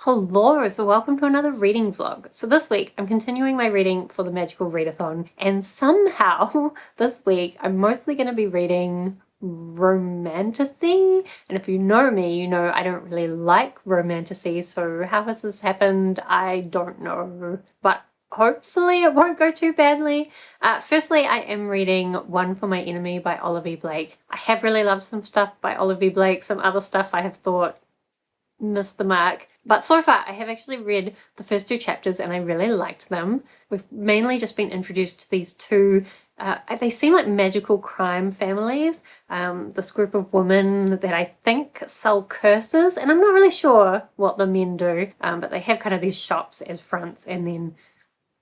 Hello, so welcome to another reading vlog. So this week I'm continuing my reading for the Magical Readathon, and somehow this week I'm mostly going to be reading Romantasy. And if you know me, you know I don't really like Romantasy, so how has this happened? I don't know, but hopefully it won't go too badly. Firstly, I am reading One for My Enemy by Olivie Blake. I have really loved some stuff by Olivie Blake, some other stuff I have thought missed the mark. But so far I have actually read the first two chapters and I really liked them. We've mainly just been introduced to these two, they seem like magical crime families. This group of women that I think sell curses, and I'm not really sure what the men do, but they have kind of these shops as fronts, and then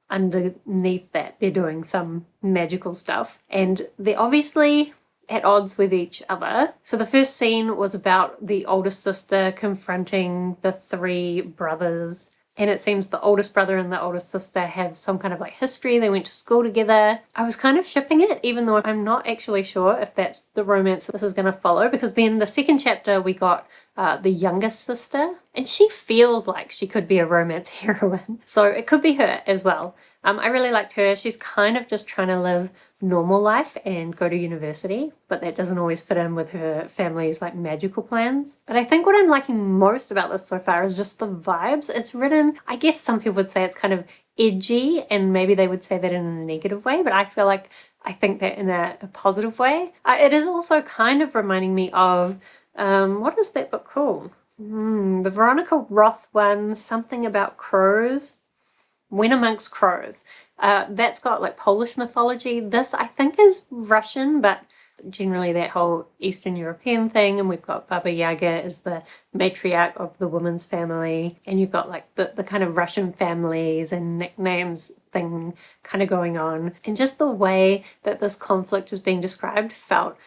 underneath that they're doing some magical stuff. And they're obviously at odds with each other. So the first scene was about the oldest sister confronting the three brothers, and it seems the oldest brother and the oldest sister have some kind of like history. They went to school together. I was kind of shipping it, even though I'm not actually sure if that's the romance this is going to follow, because then the second chapter we got the youngest sister, and she feels like she could be a romance heroine. So it could be her as well. I really liked her. She's kind of just trying to live normal life and go to university, but that doesn't always fit in with her family's like magical plans. But I think what I'm liking most about this so far is just the vibes. It's written, I guess some people would say it's kind of edgy, and maybe they would say that in a negative way, but I feel like I think that in a positive way. It is also kind of reminding me of what is that book called? The Veronica Roth one, something about crows. When Amongst Crows. That's got like Polish mythology. This I think is Russian, but generally that whole Eastern European thing. And we've got Baba Yaga as the matriarch of the woman's family, and you've got like the kind of Russian families and nicknames thing kind of going on. And just the way that this conflict is being described felt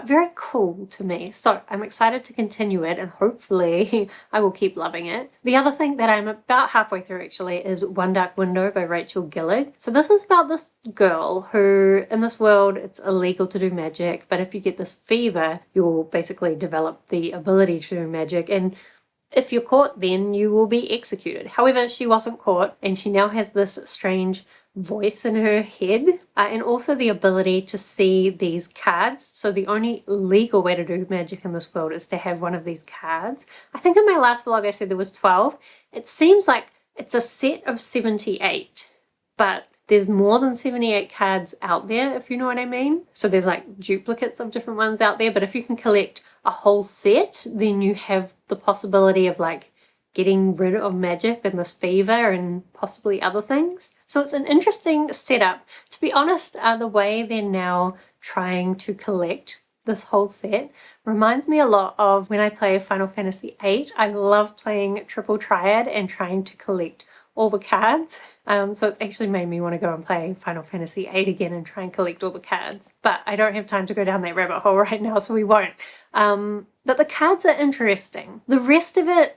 very cool to me. So I'm excited to continue it, and hopefully I will keep loving it. The other thing that I'm about halfway through actually is One Dark Window by Rachel Gillig. So this is about this girl who, in this world, it's illegal to do magic, but if you get this fever, you'll basically develop the ability to do magic, and if you're caught, then you will be executed. However, she wasn't caught, and she now has this strange voice in her head, and also the ability to see these cards. So the only legal way to do magic in this world is to have one of these cards. I think in my last vlog I said there was 12. It seems like it's a set of 78, but there's more than 78 cards out there, if you know what I mean. So there's like duplicates of different ones out there, but if you can collect a whole set, then you have the possibility of like getting rid of magic and this fever and possibly other things. So it's an interesting setup. To be honest, the way they're now trying to collect this whole set reminds me a lot of when I play Final Fantasy VIII. I love playing Triple Triad and trying to collect all the cards. So it's actually made me want to go and play Final Fantasy VIII again and try and collect all the cards. But I don't have time to go down that rabbit hole right now, so we won't. But the cards are interesting. The rest of it,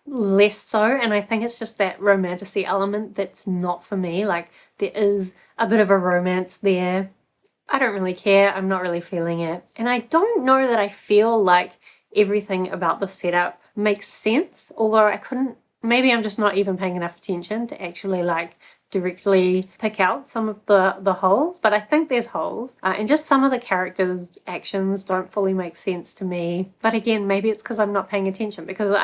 less so, and I think it's just that romantasy element that's not for me. Like, there is a bit of a romance there. I don't really care. I'm not really feeling it. And I don't know that I feel like everything about the setup makes sense, although I couldn't, maybe I'm just not even paying enough attention to actually like directly pick out some of the holes, but I think there's holes, and just some of the characters' actions don't fully make sense to me. But again, maybe it's because I'm not paying attention, because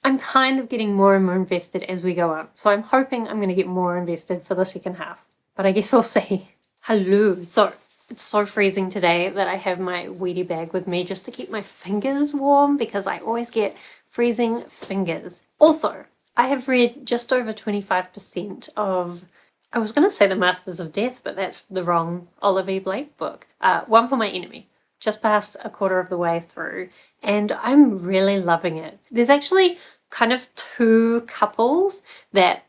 I'm kind of getting more and more invested as we go on. So I'm hoping I'm going to get more invested for the second half, but I guess we'll see. Hello. So it's so freezing today that I have my weedy bag with me just to keep my fingers warm, because I always get freezing fingers. Also, I have read just over 25% of, I was going to say The Masters of Death, but that's the wrong Olivie Blake book. One for My Enemy. Just past a quarter of the way through, and I'm really loving it. There's actually kind of two couples that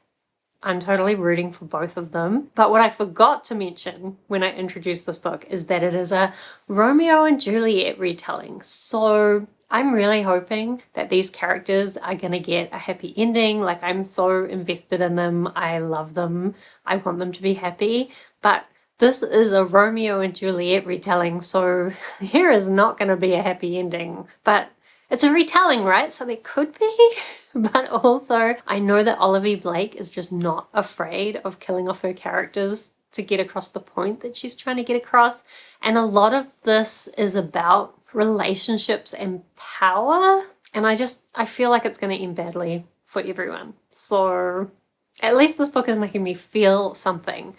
I'm totally rooting for, both of them. But what I forgot to mention when I introduced this book is that it is a Romeo and Juliet retelling. So I'm really hoping that these characters are going to get a happy ending. Like, I'm so invested in them. I love them. I want them to be happy. But this is a Romeo and Juliet retelling, so here is not going to be a happy ending. But it's a retelling, right? So there could be. But also, I know that Olivie Blake is just not afraid of killing off her characters to get across the point that she's trying to get across. And a lot of this is about relationships and power. And I feel like it's going to end badly for everyone. So at least this book is making me feel something,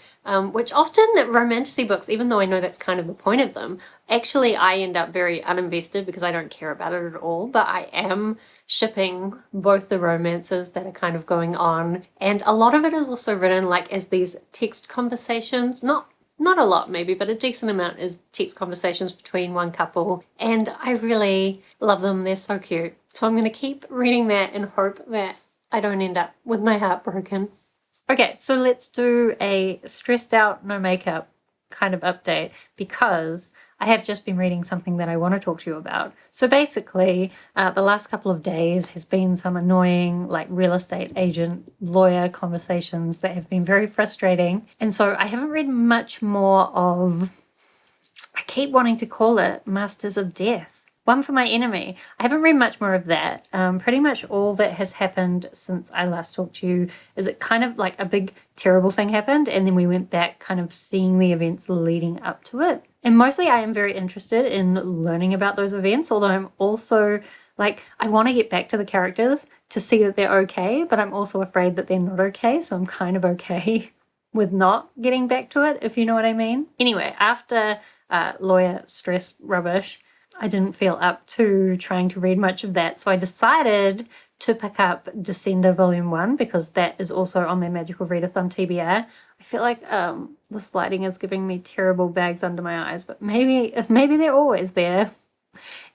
which often romantasy books, even though I know that's kind of the point of them, actually I end up very uninvested because I don't care about it at all. But I am shipping both the romances that are kind of going on, and a lot of it is also written like as these text conversations. Not a lot maybe, but a decent amount is text conversations between one couple, and I really love them. They're so cute. So I'm going to keep reading that and hope that I don't end up with my heart broken. Okay, so let's do a stressed out, no makeup kind of update, because I have just been reading something that I want to talk to you about. So basically, the last couple of days has been some annoying like real estate agent lawyer conversations that have been very frustrating. And so I haven't read much more of, I keep wanting to call it Masters of Death. One for My Enemy. I haven't read much more of that. Pretty much all that has happened since I last talked to you is it kind of like a big terrible thing happened, and then we went back kind of seeing the events leading up to it. And mostly I am very interested in learning about those events, although I'm also like, I want to get back to the characters to see that they're okay, but I'm also afraid that they're not okay, so I'm kind of okay with not getting back to it, if you know what I mean. Anyway, after lawyer stress rubbish, I didn't feel up to trying to read much of that, so I decided to pick up Descender Volume 1 because that is also on my Magical Readathon TBR. I feel like this lighting is giving me terrible bags under my eyes, but maybe they're always there.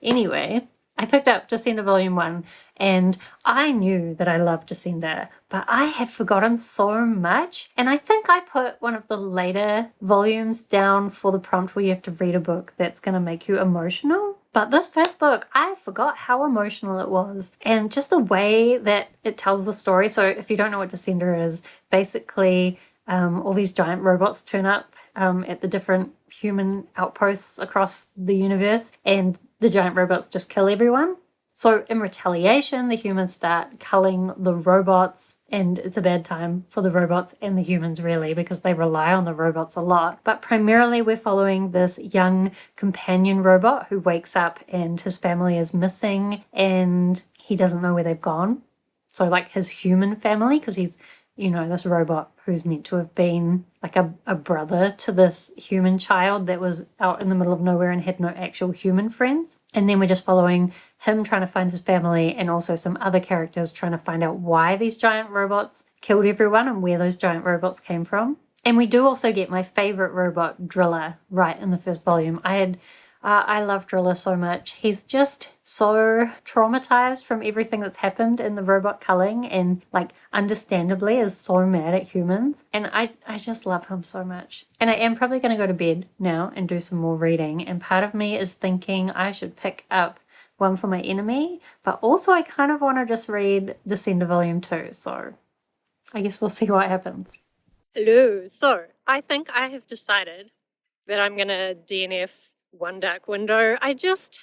Anyway, I picked up Descender Volume 1, and I knew that I loved Descender, but I had forgotten so much. And I think I put one of the later volumes down for the prompt where you have to read a book that's going to make you emotional. But this first book, I forgot how emotional it was, and just the way that it tells the story. So if you don't know what Descender is, basically all these giant robots turn up at the different human outposts across the universe, and the giant robots just kill everyone. So in retaliation, the humans start culling the robots, and it's a bad time for the robots and the humans really, because they rely on the robots a lot. But primarily we're following this young companion robot who wakes up and his family is missing and he doesn't know where they've gone. So like his human family, because he's, you know, this robot who's meant to have been like a brother to this human child that was out in the middle of nowhere and had no actual human friends. And then we're just following him trying to find his family, and also some other characters trying to find out why these giant robots killed everyone and where those giant robots came from. And we do also get my favorite robot, Driller, right in the first volume. I love Driller so much. He's just so traumatized from everything that's happened in the robot culling, and like understandably is so mad at humans. And I just love him so much. And I am probably going to go to bed now and do some more reading. And part of me is thinking I should pick up One for My Enemy, but also I kind of want to just read Descender Volume 2. So I guess we'll see what happens. Hello. So I think I have decided that I'm going to DNF One Dark Window. I just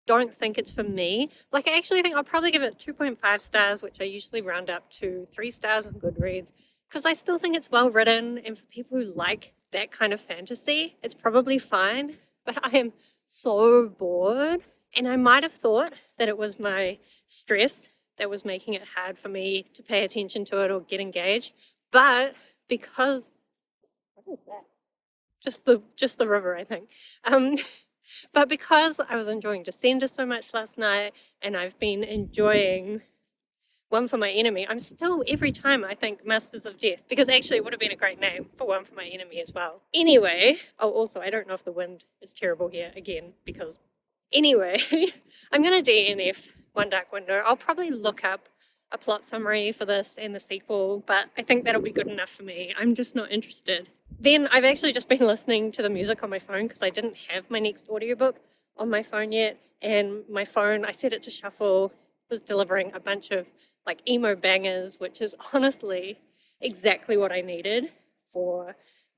don't think it's for me. Like, I actually think I'll probably give it 2.5 stars, which I usually round up to 3 stars on Goodreads, because I still think it's well written, and for people who like that kind of fantasy, it's probably fine. But I am so bored, and I might have thought that it was my stress that was making it hard for me to pay attention to it or get engaged. But because, what is that? Just the river, I think. But because I was enjoying Descender so much last night, and I've been enjoying One for My Enemy, I'm still, every time I think Masters of Death, because actually it would have been a great name for One for My Enemy as well. Anyway, also, I don't know if the wind is terrible here again, because anyway, I'm going to DNF One Dark Window. I'll probably look up a plot summary for this and the sequel, but I think that'll be good enough for me. I'm just not interested. Then I've actually just been listening to the music on my phone because I didn't have my next audiobook on my phone yet, and my phone, I set it to shuffle, was delivering a bunch of like emo bangers, which is honestly exactly what I needed for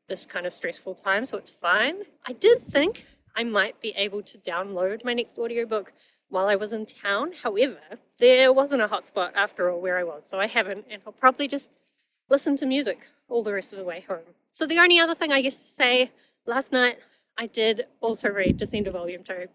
this kind of stressful time, so it's fine. I did think I might be able to download my next audiobook while I was in town. However, there wasn't a hotspot after all where I was, so I haven't, and I'll probably just listen to music all the rest of the way home. So the only other thing I guess to say, last night I did also read Descender Volume 2.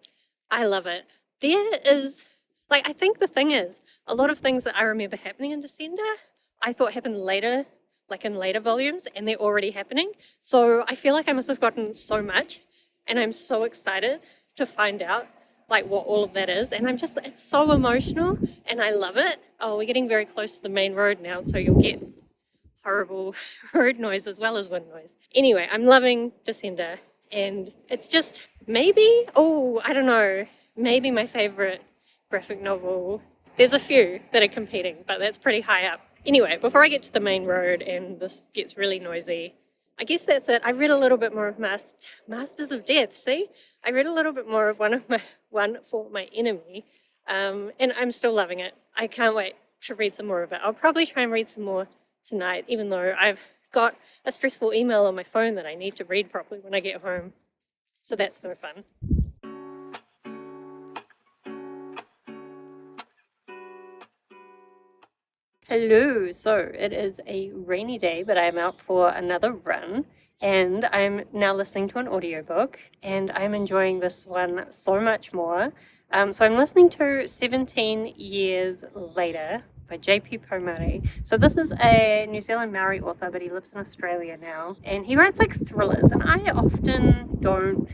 I love it. There is, like, I think the thing is, a lot of things that I remember happening in Descender, I thought happened later, like in later volumes, and they're already happening. So I feel like I must have gotten so much, and I'm so excited to find out like what all of that is. And it's so emotional, and I love it. Oh, we're getting very close to the main road now, so you'll get horrible road noise as well as wind noise. Anyway, I'm loving Descender, and it's just maybe, I don't know, maybe my favorite graphic novel. There's a few that are competing, but that's pretty high up. Anyway, before I get to the main road and this gets really noisy, I guess that's it. I read a little bit more of Masters of Death. See, I read a little bit more of One for My Enemy, and I'm still loving it. I can't wait to read some more of it. I'll probably try and read some more tonight, even though I've got a stressful email on my phone that I need to read properly when I get home. So that's no fun. Hello, so it is a rainy day, but I'm out for another run, and I'm now listening to an audiobook, and I'm enjoying this one so much more. So I'm listening to 17 Years Later by J.P. Pomare. So this is a New Zealand Maori author, but he lives in Australia now, and he writes like thrillers, and I often don't.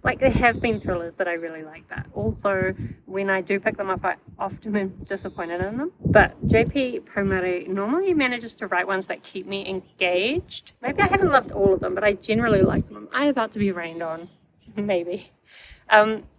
Like, there have been thrillers that I really like, but also when I do pick them up, I often am disappointed in them. But JP Pomare normally manages to write ones that keep me engaged. Maybe I haven't loved all of them, but I generally like them. Am I about to be rained on? Maybe.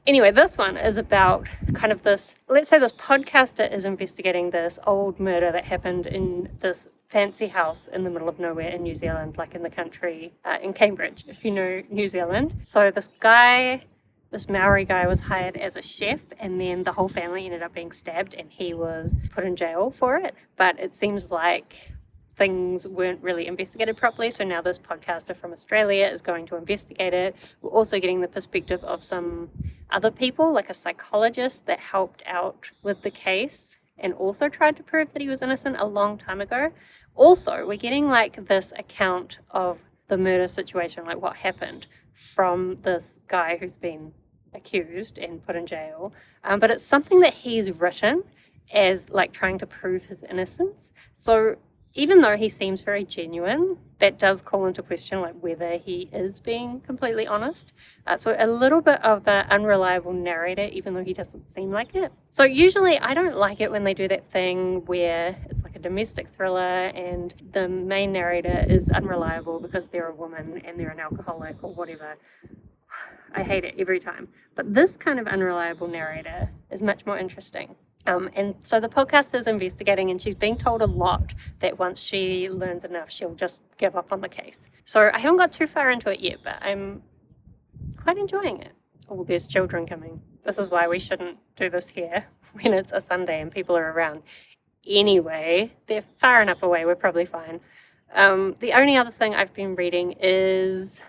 Anyway, this one is about kind of this, let's say this podcaster is investigating this old murder that happened in this fancy house in the middle of nowhere in New Zealand, like in the country, in Cambridge, if you know New Zealand. So this Maori guy was hired as a chef, and then the whole family ended up being stabbed, and he was put in jail for it. But it seems like things weren't really investigated properly, so now this podcaster from Australia is going to investigate it. We're also getting the perspective of some other people, like a psychologist that helped out with the case and also tried to prove that he was innocent a long time ago. Also, we're getting like this account of the murder situation, like what happened from this guy who's been accused and put in jail. But it's something that he's written as like trying to prove his innocence. So even though he seems very genuine, that does call into question like whether he is being completely honest. So a little bit of an unreliable narrator, even though he doesn't seem like it. So usually I don't like it when they do that thing where it's like a domestic thriller and the main narrator is unreliable because they're a woman and they're an alcoholic or whatever. I hate it every time. But this kind of unreliable narrator is much more interesting. And so the podcast is investigating, and she's being told a lot that once she learns enough, she'll just give up on the case. So I haven't got too far into it yet, but I'm quite enjoying it. Oh, there's children coming. This is why we shouldn't do this here when it's a Sunday and people are around. Anyway, they're far enough away, we're probably fine. The only other thing I've been reading is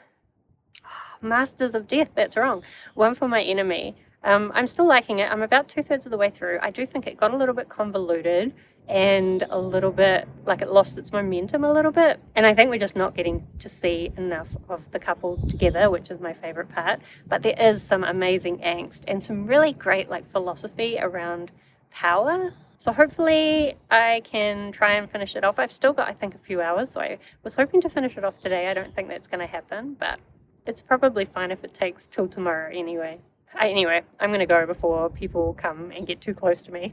Masters of Death, that's wrong. One for My Enemy. I'm still liking it. I'm about 2/3 of the way through. I do think it got a little bit convoluted and a little bit like it lost its momentum a little bit. And I think we're just not getting to see enough of the couples together, which is my favorite part. But there is some amazing angst and some really great like philosophy around power. So hopefully I can try and finish it off. I've still got, I think, a few hours. So I was hoping to finish it off today. I don't think that's going to happen, but it's probably fine if it takes till tomorrow anyway. Anyway, I'm going to go before people come and get too close to me.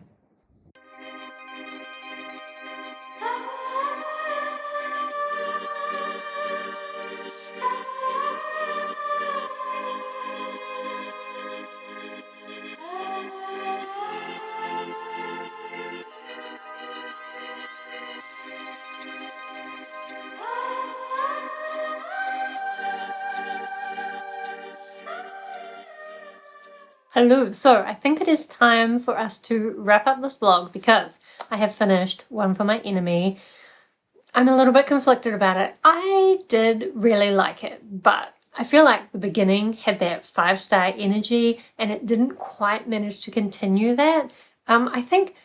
Hello, so I think it is time for us to wrap up this vlog because I have finished One for My Enemy. I'm a little bit conflicted about it. I did really like it, but I feel like the beginning had that 5-star energy and it didn't quite manage to continue that. I think,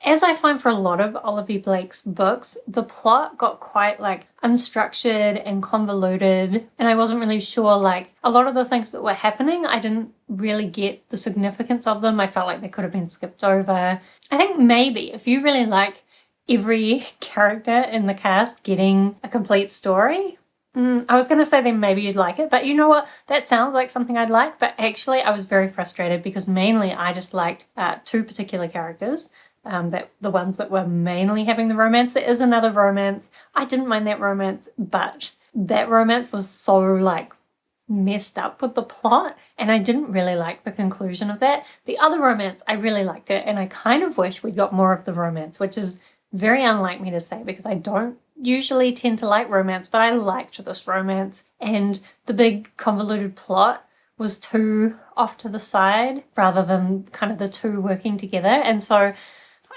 as I find for a lot of Olivie Blake's books, the plot got quite like unstructured and convoluted, and I wasn't really sure, like, a lot of the things that were happening, I didn't really get the significance of them. I felt like they could have been skipped over. I think maybe if you really like every character in the cast getting a complete story, I was going to say then maybe you'd like it, but you know what? That sounds like something I'd like, but actually I was very frustrated because mainly I just liked 2 particular characters. That the ones that were mainly having the romance. There is another romance. I didn't mind that romance, but that romance was so like messed up with the plot, and I didn't really like the conclusion of that. The other romance, I really liked it, and I kind of wish we got more of the romance, which is very unlike me to say because I don't usually tend to like romance, but I liked this romance, and the big convoluted plot was too off to the side rather than kind of the two working together, and so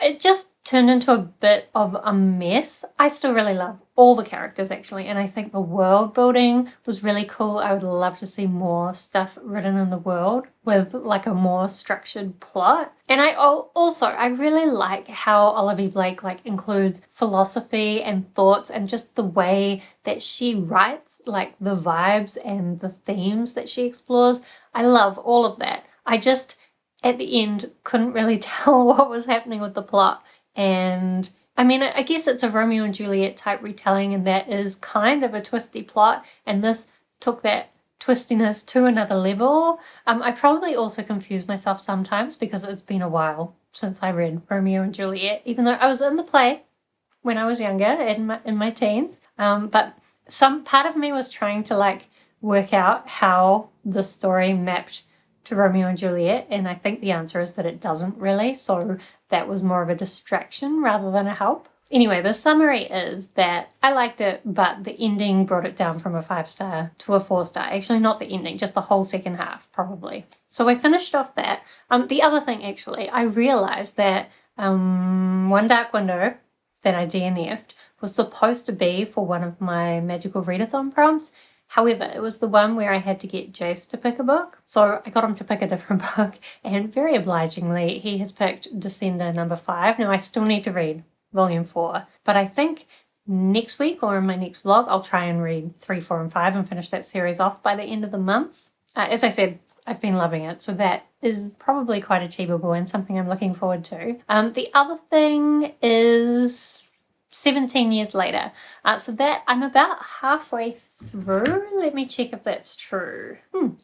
it just turned into a bit of a mess. I still really love all the characters actually, and I think the world building was really cool. I would love to see more stuff written in the world with like a more structured plot. And I really like how Olivie Blake like includes philosophy and thoughts and just the way that she writes, like the vibes and the themes that she explores. I love all of that. I just at the end couldn't really tell what was happening with the plot. And I mean, I guess it's a Romeo and Juliet type retelling, and that is kind of a twisty plot, and this took that twistiness to another level. I probably also confuse myself sometimes because it's been a while since I read Romeo and Juliet, even though I was in the play when I was younger, in my teens. But some part of me was trying to like work out how the story mapped to Romeo and Juliet, and I think the answer is that it doesn't really, so that was more of a distraction rather than a help. Anyway, the summary is that I liked it, but the ending brought it down from a 5-star to a 4-star. Actually, not the ending, just the whole second half, probably. So I finished off that. The other thing, actually, I realized that One Dark Window that I DNF'd was supposed to be for one of my Magical Readathon prompts. However, it was the one where I had to get Jace to pick a book. So I got him to pick a different book, and very obligingly, he has picked Descender number 5. Now, I still need to read volume 4, but I think next week or in my next vlog, I'll try and read 3, 4, and 5 and finish that series off by the end of the month. As I said, I've been loving it, so that is probably quite achievable and something I'm looking forward to. The other thing is 17 years later. So that I'm about halfway through. Let me check if that's true.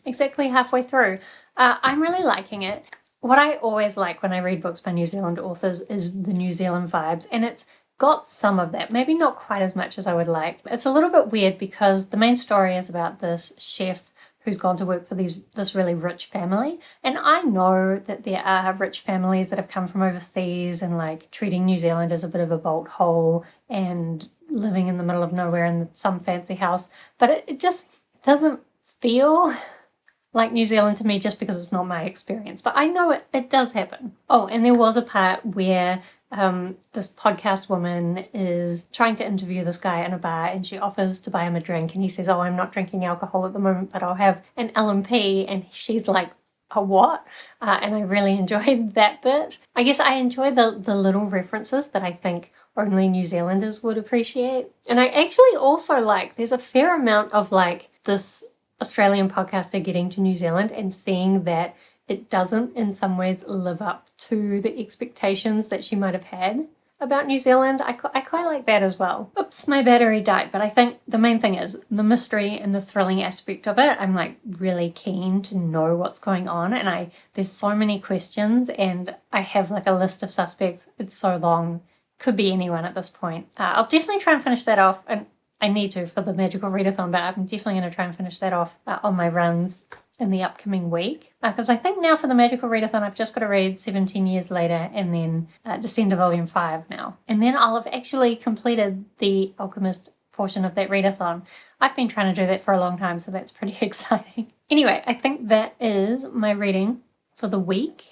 Exactly halfway through. I'm really liking it. What I always like when I read books by New Zealand authors is the New Zealand vibes, and it's got some of that, maybe not quite as much as I would like. It's a little bit weird because the main story is about this chef who's gone to work for this really rich family. And I know that there are rich families that have come from overseas and like treating New Zealand as a bit of a bolt hole and living in the middle of nowhere in some fancy house. But it just doesn't feel like New Zealand to me just because it's not my experience. But I know it does happen. Oh, and there was a part where this podcast woman is trying to interview this guy in a bar, and she offers to buy him a drink, and he says, "Oh, I'm not drinking alcohol at the moment, but I'll have an LMP," and she's like, "A what?" And I really enjoyed that bit. I guess I enjoy the little references that I think only New Zealanders would appreciate. And I actually also like, there's a fair amount of like this Australian podcaster getting to New Zealand and seeing that it doesn't in some ways live up to the expectations that she might have had about New Zealand. I quite like that as well. Oops, my battery died, but I think the main thing is the mystery and the thrilling aspect of it. I'm like really keen to know what's going on, and there's so many questions, and I have like a list of suspects. It's so long. Could be anyone at this point. I'll definitely try and finish that off, and I need to for the Magical Readathon, but I'm definitely going to try and finish that off on my runs in the upcoming week. Because I think now for the Magical Readathon, I've just got to read 17 Years Later and then Descender Volume 5 now. And then I'll have actually completed the Alchemist portion of that readathon. I've been trying to do that for a long time, so that's pretty exciting. Anyway, I think that is my reading for the week.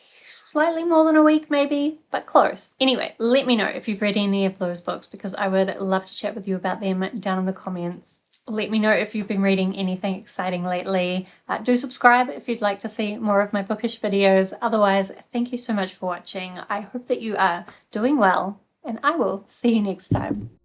Slightly more than a week maybe, but close. Anyway, let me know if you've read any of those books because I would love to chat with you about them down in the comments. Let me know if you've been reading anything exciting lately. Do subscribe if you'd like to see more of my bookish videos. Otherwise, thank you so much for watching. I hope that you are doing well, and I will see you next time.